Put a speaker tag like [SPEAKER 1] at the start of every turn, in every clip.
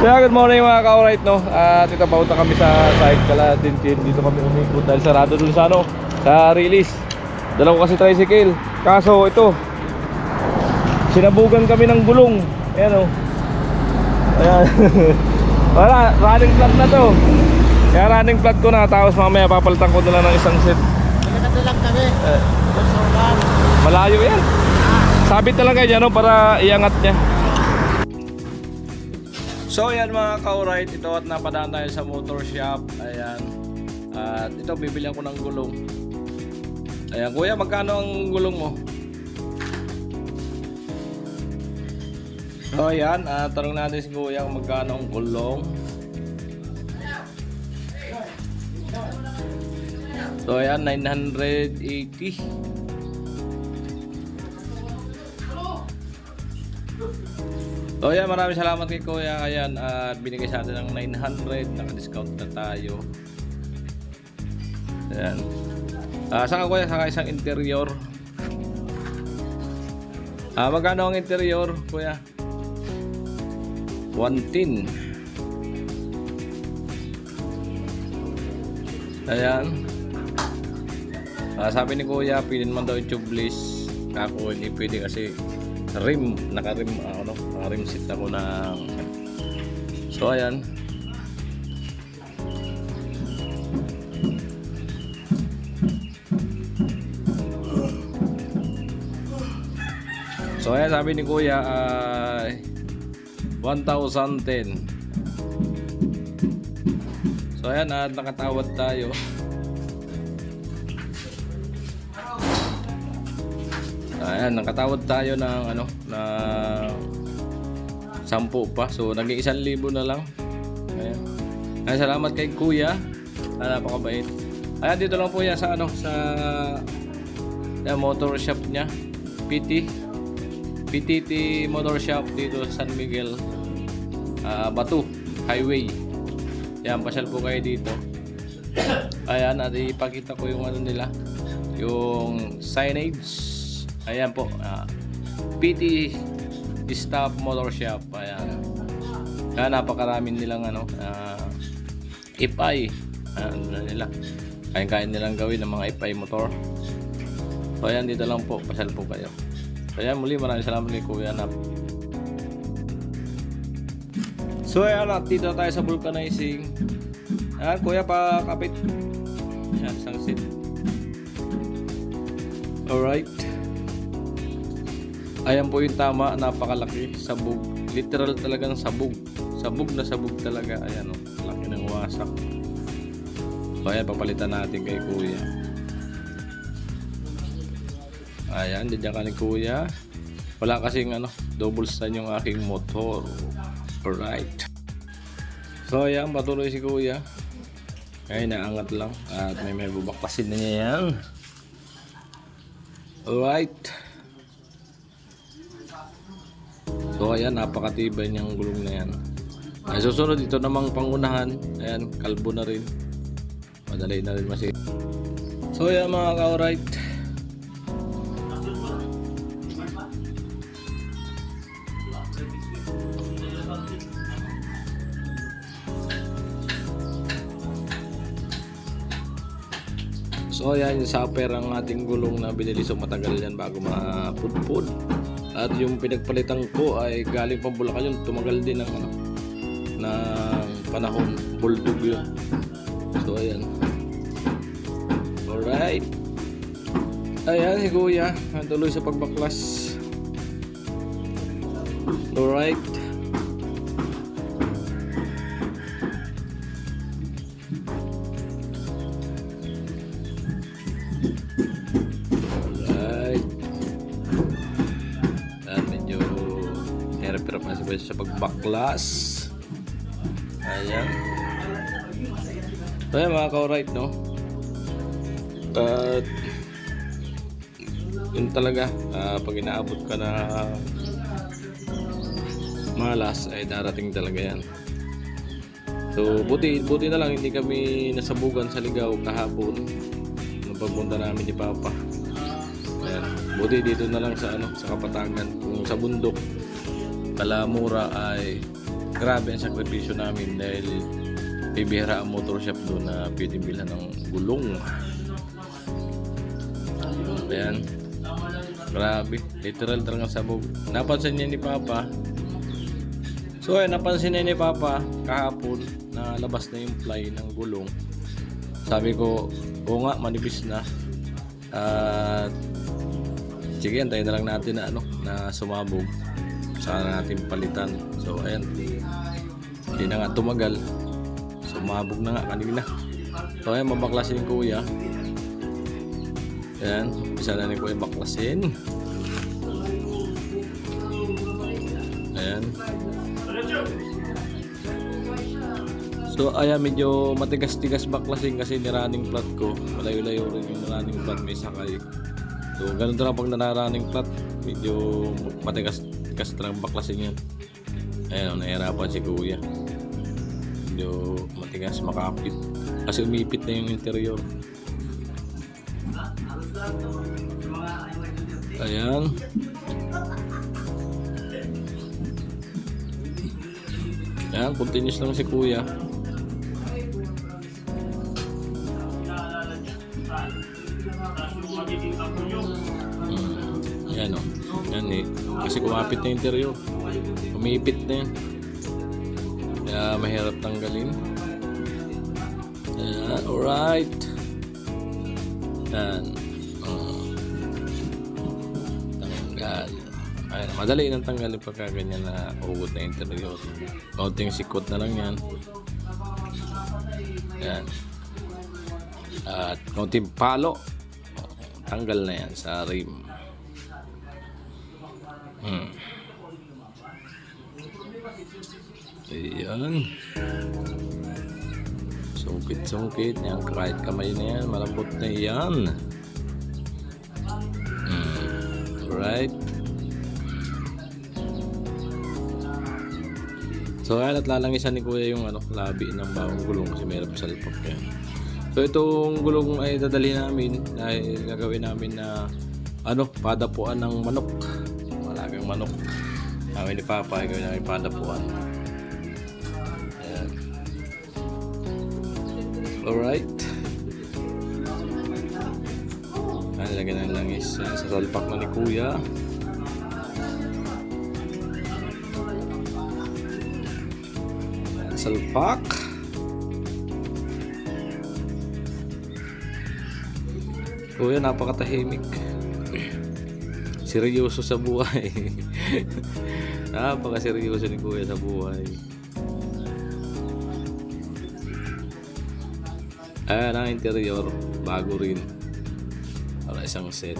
[SPEAKER 1] Yeah, good morning mga ka-alright, no? At ito, pauta kami sa site Kaladintin. Dito kami umikot dahil sarado dun sa ano, sa release. Dala ko kasi tricycle. Kaso ito, sinabugan kami ng gulong. Ayan, oh. Ayan. Wala, running flat na to. Kaya running flat ko na. Tapos mamaya papalitan ko na lang ng isang set.
[SPEAKER 2] Nagkatato lang kami.
[SPEAKER 1] Malayo yan. Sabit na lang kayo dyan, no? Para iangat niya. So ayan mga ka-alright, ito at napadaan tayo sa motor shop. Ayan. At ito, bibilihan ko ng gulong. Ayan, kuya, magkano ang gulong mo? So ayan, tanong natin si kuya kung magkano ang gulong. So ayan, 980. So ayan, maraming salamat kay kuya. Ayan, binigay sa atin ng 900. Naka-discount na tayo. Ayan. Saka kuya, saka isang interior. Magkano ang interior kuya? 110. Ayan. Sabi ni kuya, pilin man daw yung tubeless. Ako hindi pwede kasi rim, naka-rim, naka-rim seat ako ng. So ayan. So ayan, sabi ni kuya ay 1,010. So ayan, nakatawad tayo. Ayan, nakatawad tayo ng na 10 pa. So naging 1,000 na lang. Ayan. Ayan, salamat kay kuya. Napakabait. Ayan, dito lang po yan sa motor shop niya. PTT Motor Shop dito sa San Miguel, Batu Highway. Ayan, pasyal po kayo dito. Ayan, at ipakita ko yung nila, yung signage. Ayan po, PT Stop Motor Shop. Ayan. Napakaraming nilang FI. Nila. Kaya nilang gawin ng mga FI motor. So ayan, dito lang po, pasyal po kayo. So ayan, muli maraming salamat kay kuya na. So ayan, dito tayo sa vulcanizing. Ayan, kuya, pakapit. Ayan, isang seat. Alright. Ayan po yung tama, napakalaki, sabog, literal talagang sabog, sabog na sabog talaga. Ayan, laki ng wasak. So ayan, papalitan natin kay kuya. Ayan, diyan ka ni kuya. Wala kasing double stand yung aking motor. Alright. So ayan, patuloy si kuya. Ay, naangat lang at may bubaklasin na niya yan. Alright. So ayan, napakatibay niyang gulong na yan. Ay, susunod ito namang pangunahan. Ayan, kalbo na rin. Madali na rin masira. So ayan mga ka-alright. So ayan, yung sapper ang ating gulong na binili. So matagal yan bago mapudpud. At yung pinagpalitan ko ay galing pang Bulacan yun. Tumagal din ng panahon. Bulldog yun. So ayan. Alright. Ayan si kuya, tuloy sa pagbaklas. Alright. Sa pagbaklas. Ayan. So ayan mga ka-alright, no? At yun talaga, pag inaabot ka na malas ay darating talaga yan. So buti na lang hindi kami nasabugan sa Ligaw kahapon nung pagpunta namin ni Papa. Ayan. Buti dito na lang sa sa Kapatagan. Kung sa bundok Kalamura ay grabe ang sakripisyo namin dahil bibihira ang motor shop doon na pwedeng bilhan ng gulong. Ayan. Grabe. Literal talagang sabog. Napansin niya ni Papa. So ayan, napansin niya ni Papa kahapon na labas na yung ply ng gulong. Sabi ko, oo nga, manipis na. At sige, antayin na lang natin na na sumabog. Saka natin palitan. So ayan, hindi na nga tumagal. Sumabog na nga kanina. So ayan, mabaklasin ko kuya. Ayan, isa na ni kuya baklasin. Ayan. So ayan, medyo matigas-tigas baklasin kasi ni-running plat ko. Malayo-layo rin yung running plat, may sakay. So ganun na pag na-running plat, medyo matigas-tigas talagang baklasin yan. Ayan, nahihirapan si kuya. Medyo matigas, makapit. Kasi umipit na yung interior. Ayan. Ayan, continuous lang si kuya. Ayan o. Ayan eh. Kasi kumapit na yung interior. Umipit na yan. Kaya mahirap tanggalin. Ayan, alright. Ayan. Tanggal. Ayan, madali nang tanggalin pagka ganyan na ugot na interior. Kaunting sikot na lang yan. Ayan. At kaunting palo. Tanggal na yan sa rim. Ayan. Sungkit-sungkit. Yan, kahit kamay na yan. Malambot na yan. Alright. So ayan, at lalangisan ni kuya yung labi ng bagong gulong kasi mayroon salpak yan. So itong gulong ay dadalhin namin dahil gagawin namin na padapuan ng manok. Malagang manok. Kami ni Papa ay gawin namin padapuan. Ayan. Alright. Ayan, lagyan ng langis sa salpak na ni kuya. Ayan, salpak. Kuya, napakatahimik. Seryoso sa buhay. Napakaseryoso ni kuya sa buhay. Ayan ang interior. Bago rin. Para isang set.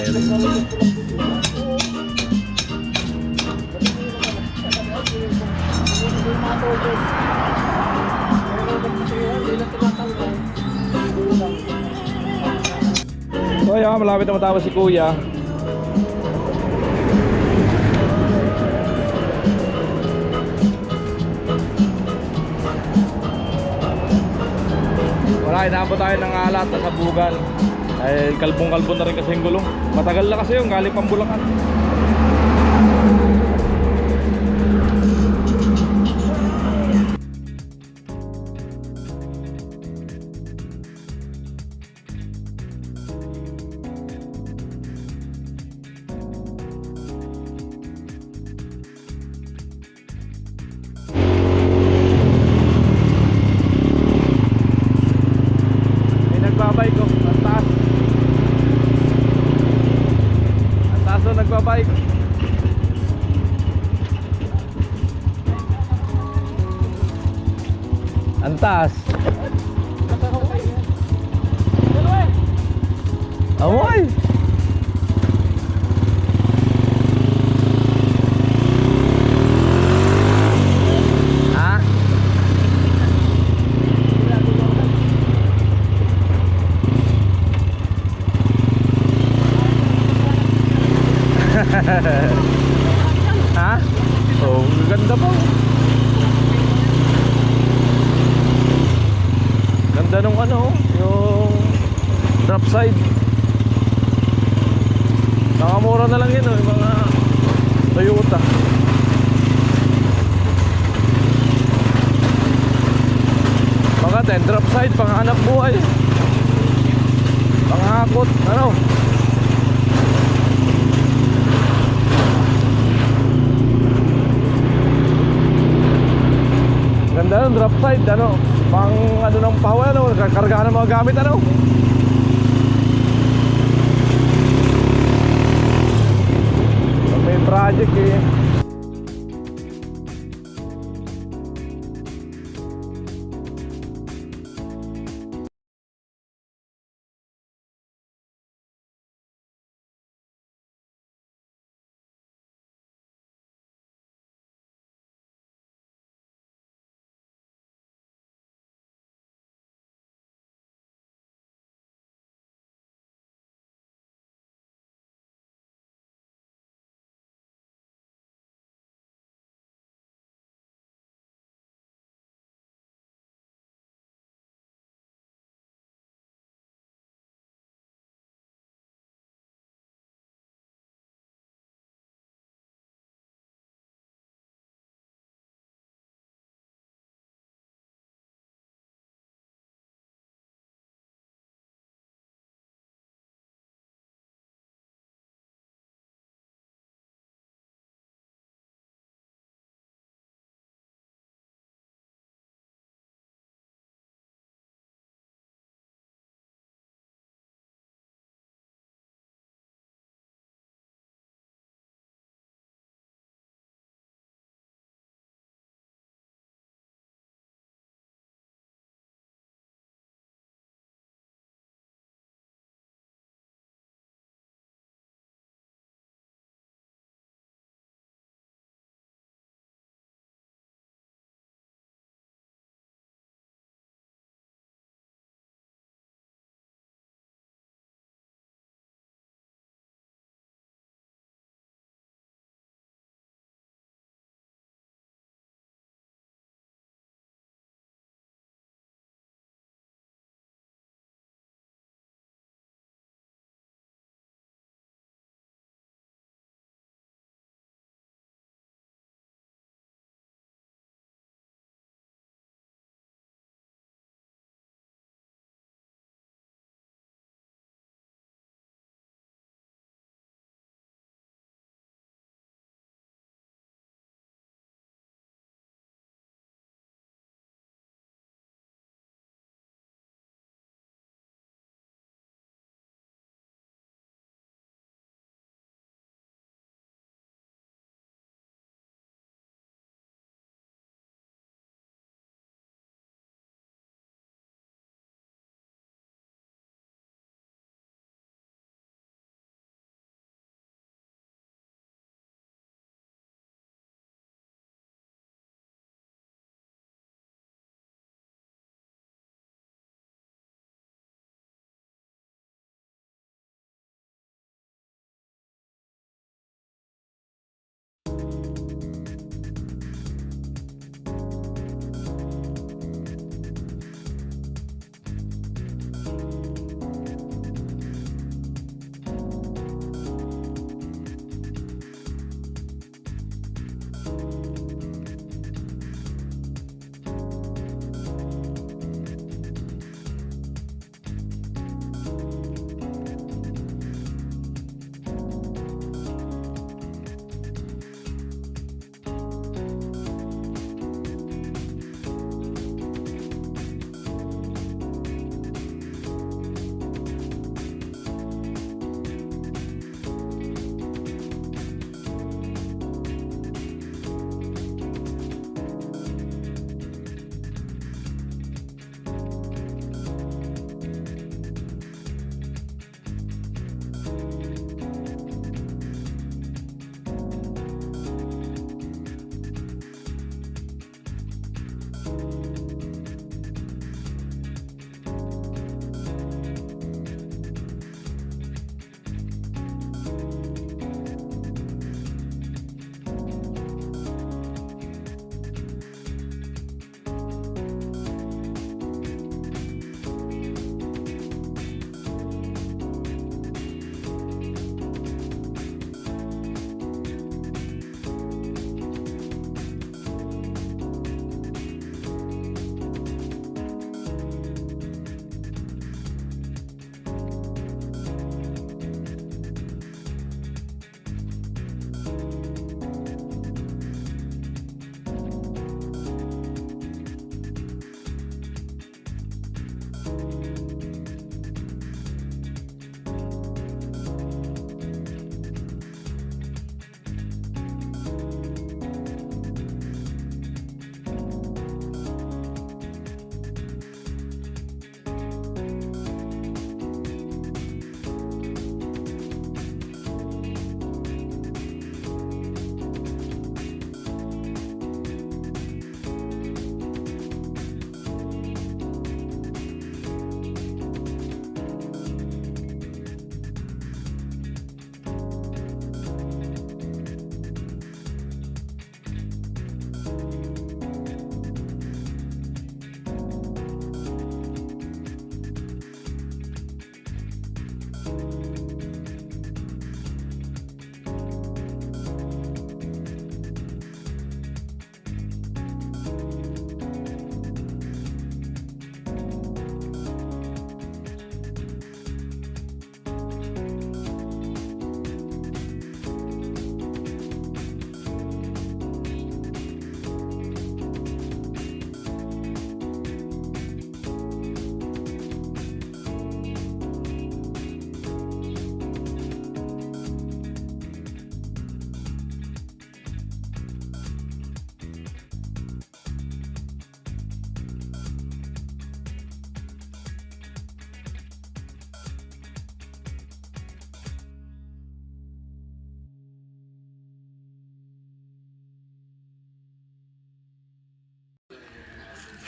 [SPEAKER 2] So ayan, malapit na matapos si Kuya. Wala, inaabot tayo ng alat na sabugan. Ay kalbong-kalbo na rin kasi yung gulong. Matagal na kasi yung galing pang Bulacan. Nagbabike ko, ang taas. Ang taas na nagbabike. Ang taas. Amoy! Ha? Ha? Oh, ganda po. Ganda nung ano, yung drop side. Nakamura na lang yun, yung mga Toyota. Mga 10 drop side, panghanap buhay. Panghakot, ano? Ganda ng drop side, ano, pang ano ng power, ano, kargahan ng mga gamit, ano. May project eh.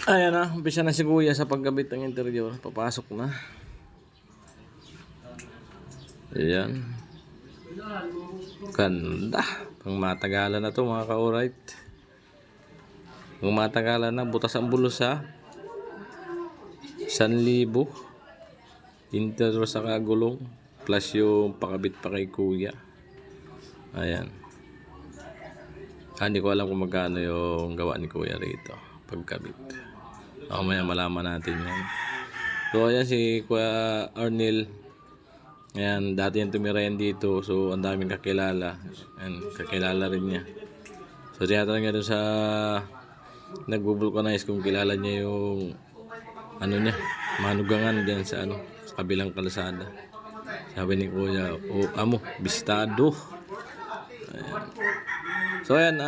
[SPEAKER 1] Ayan na, umpisa na si Kuya sa paggamit ng interior. Papasok na. Ayan. Ganda. Pang matagalan na to mga ka-alright. Pang matagalan na, butas ang bulos ha. 1,000. Interior sa kagulong. Plus yung pakabit pa kay Kuya. Ayan. Hindi ko alam kung magkano yung gawa ni Kuya rito. Pagkabit. Maya malaman natin yan. So ayan si Kuya Arnel. Ayan, dati yung tumira yan dito. So ang daming kakilala. Ayan, kakilala rin niya. So tinatanong niya doon sa nag-vulcanize kung kilala niya yung ano niya, manugangan diyan sa ano, sa kabilang kalsada. Sabi ni Kuya, amo, bistado. Ayan. So ayan,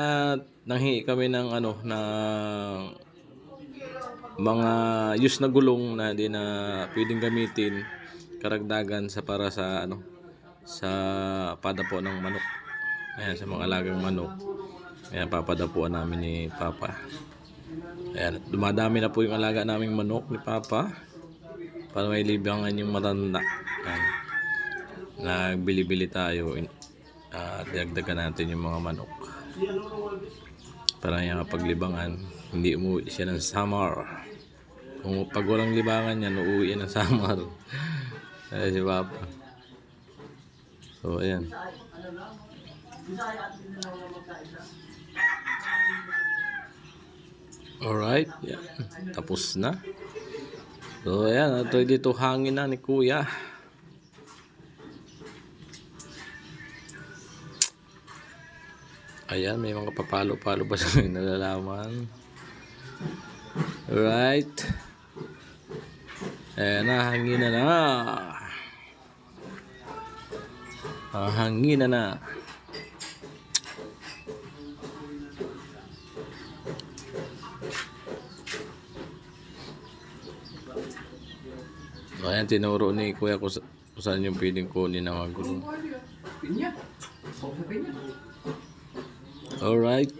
[SPEAKER 1] nanghingi kami ng ano, ng mga use na gulong na hindi na pwedeng gamitin karagdagan sa para sa ano, sa padapo ng manok. Ayan, sa mga alagang manok. Ayan, papadapuan namin ni Papa. Ayan, dumadami na po yung alaga naming manok ni Papa para may libangan yung matanda. Ayan, nagbili-bili tayo at dagdagan natin yung mga manok para yung paglibangan hindi umuwi siya ng summer. Kung pag walang libangan yan, uuwi ng summer. Ayan si Papa. So ayan. Alright, yan. Tapos na. So ayan, ito dito hangin na ni Kuya. Ayan, may mga papalo-palo pa sa may nalalaman. Alright. Ayan na, hangin na na. Hangin na na. Ayan, tinuro ni Kuya kung saan yung pwedeng kunin ng mga gulong. Alright.